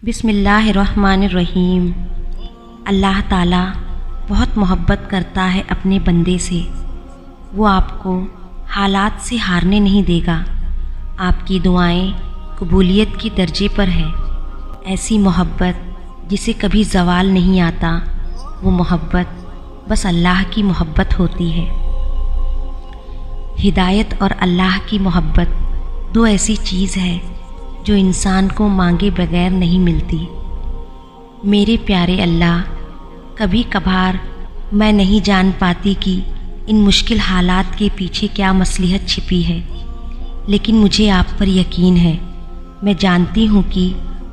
बिस्मिल्लाहिर्रहमानिर्रहीम। अल्लाह ताला बहुत मोहब्बत करता है अपने बंदे से। वो आपको हालात से हारने नहीं देगा। आपकी दुआएं कबूलियत की दर्जे पर है। ऐसी मोहब्बत जिसे कभी ज़वाल नहीं आता, वो मोहब्बत बस अल्लाह की मोहब्बत होती है। हिदायत और अल्लाह की मोहब्बत दो ऐसी चीज़ है जो इंसान को मांगे बगैर नहीं मिलती। मेरे प्यारे अल्लाह, कभी कभार मैं नहीं जान पाती कि इन मुश्किल हालात के पीछे क्या मसलहत छिपी है, लेकिन मुझे आप पर यकीन है। मैं जानती हूँ कि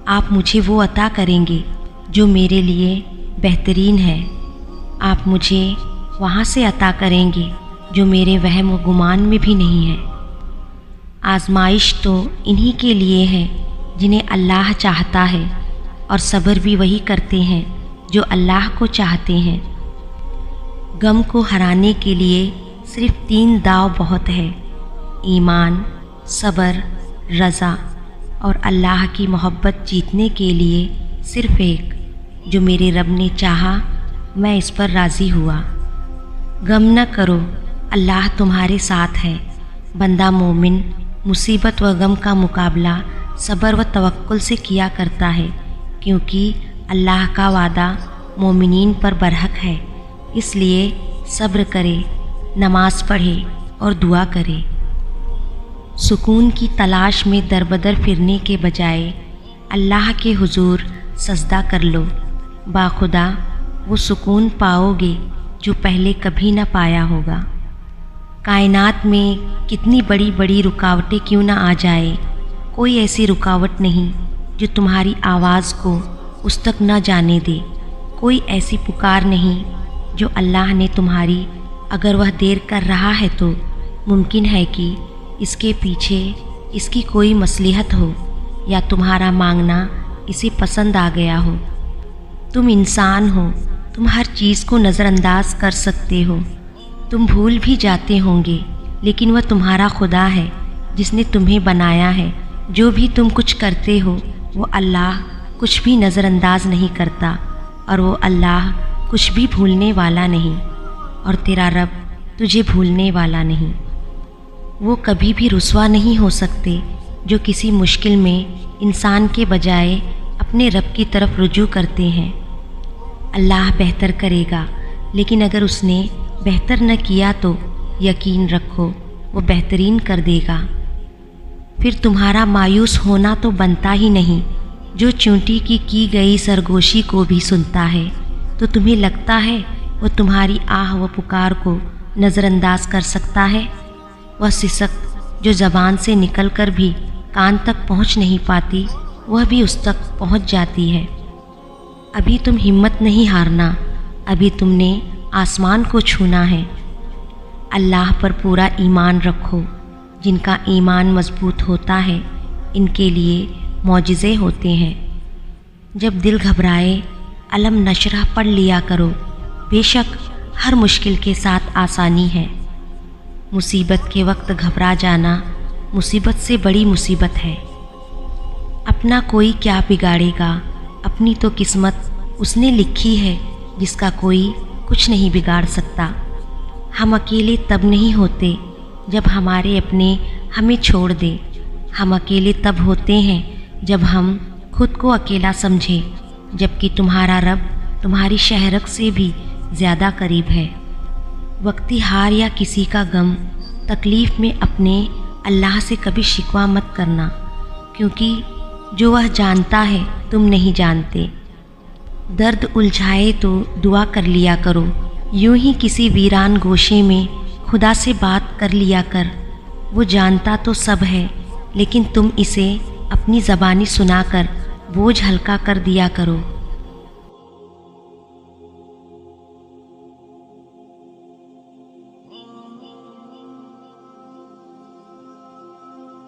आप मुझे वो अता करेंगे जो मेरे लिए बेहतरीन है। आप मुझे वहाँ से अता करेंगे जो मेरे वहम व गुमान में भी नहीं है। आजमाइश तो इन्हीं के लिए है जिन्हें अल्लाह चाहता है, और सब्र भी वही करते हैं जो अल्लाह को चाहते हैं। गम को हराने के लिए सिर्फ 3 दाव बहुत है: ईमान, सब्र, रज़ा। और अल्लाह की मोहब्बत जीतने के लिए सिर्फ एक: जो मेरे रब ने चाहा, मैं इस पर राज़ी हुआ। गम न करो, अल्लाह तुम्हारे साथ है। बंदा मोमिन मुसीबत व गम का मुकाबला सब्र व तवक्कुल से किया करता है, क्योंकि अल्लाह का वादा मोमिनीन पर बरहक है। इसलिए सब्र करे, नमाज पढ़े और दुआ करे। सुकून की तलाश में दरबदर फिरने के बजाय अल्लाह के हुजूर सजदा कर लो। बाखुदा वो सुकून पाओगे जो पहले कभी न पाया होगा। कायनात में कितनी बड़ी बड़ी रुकावटें क्यों ना आ जाए, कोई ऐसी रुकावट नहीं जो तुम्हारी आवाज़ को उस तक न जाने दे। कोई ऐसी पुकार नहीं जो अल्लाह ने तुम्हारी, अगर वह देर कर रहा है तो मुमकिन है कि इसके पीछे इसकी कोई मसलहत हो, या तुम्हारा मांगना इसे पसंद आ गया हो। तुम इंसान हो, तुम हर चीज़ को नज़रअंदाज कर सकते हो। तुम भूल भी जाते होंगे, लेकिन वह तुम्हारा खुदा है जिसने तुम्हें बनाया है। जो भी तुम कुछ करते हो, वो अल्लाह कुछ भी नज़रअंदाज नहीं करता, और वो अल्लाह कुछ भी भूलने वाला नहीं, और तेरा रब तुझे भूलने वाला नहीं। वो कभी भी रुसवा नहीं हो सकते जो किसी मुश्किल में इंसान के बजाय अपने रब की तरफ रुजू करते हैं। अल्लाह बेहतर करेगा, लेकिन अगर उसने बेहतर न किया तो यकीन रखो वो बेहतरीन कर देगा। फिर तुम्हारा मायूस होना तो बनता ही नहीं। जो चूंटी की गई सरगोशी को भी सुनता है, तो तुम्हें लगता है वो तुम्हारी आह व पुकार को नज़रअंदाज कर सकता है? वह सिसक जो ज़बान से निकलकर भी कान तक पहुंच नहीं पाती, वह भी उस तक पहुंच जाती है। अभी तुम हिम्मत नहीं हारना, अभी तुमने आसमान को छूना है। अल्लाह पर पूरा ईमान रखो। जिनका ईमान मजबूत होता है, इनके लिए मौजिज़े होते हैं। जब दिल घबराए, अलम नशरह पढ़ लिया करो। बेशक हर मुश्किल के साथ आसानी है। मुसीबत के वक्त घबरा जाना मुसीबत से बड़ी मुसीबत है। अपना कोई क्या बिगाड़ेगा, अपनी तो किस्मत उसने लिखी है जिसका कोई कुछ नहीं बिगाड़ सकता। हम अकेले तब नहीं होते जब हमारे अपने हमें छोड़ दे। हम अकेले तब होते हैं जब हम खुद को अकेला समझें, जबकि तुम्हारा रब तुम्हारी शहरक से भी ज़्यादा करीब है। वक्ती हार या किसी का गम, तकलीफ़ में अपने अल्लाह से कभी शिकवा मत करना, क्योंकि जो वह जानता है तुम नहीं जानते। दर्द उलझाए तो दुआ कर लिया करो। यूं ही किसी वीरान गोशे में खुदा से बात कर लिया कर। वो जानता तो सब है, लेकिन तुम इसे अपनी ज़बानी सुनाकर बोझ हल्का कर दिया करो।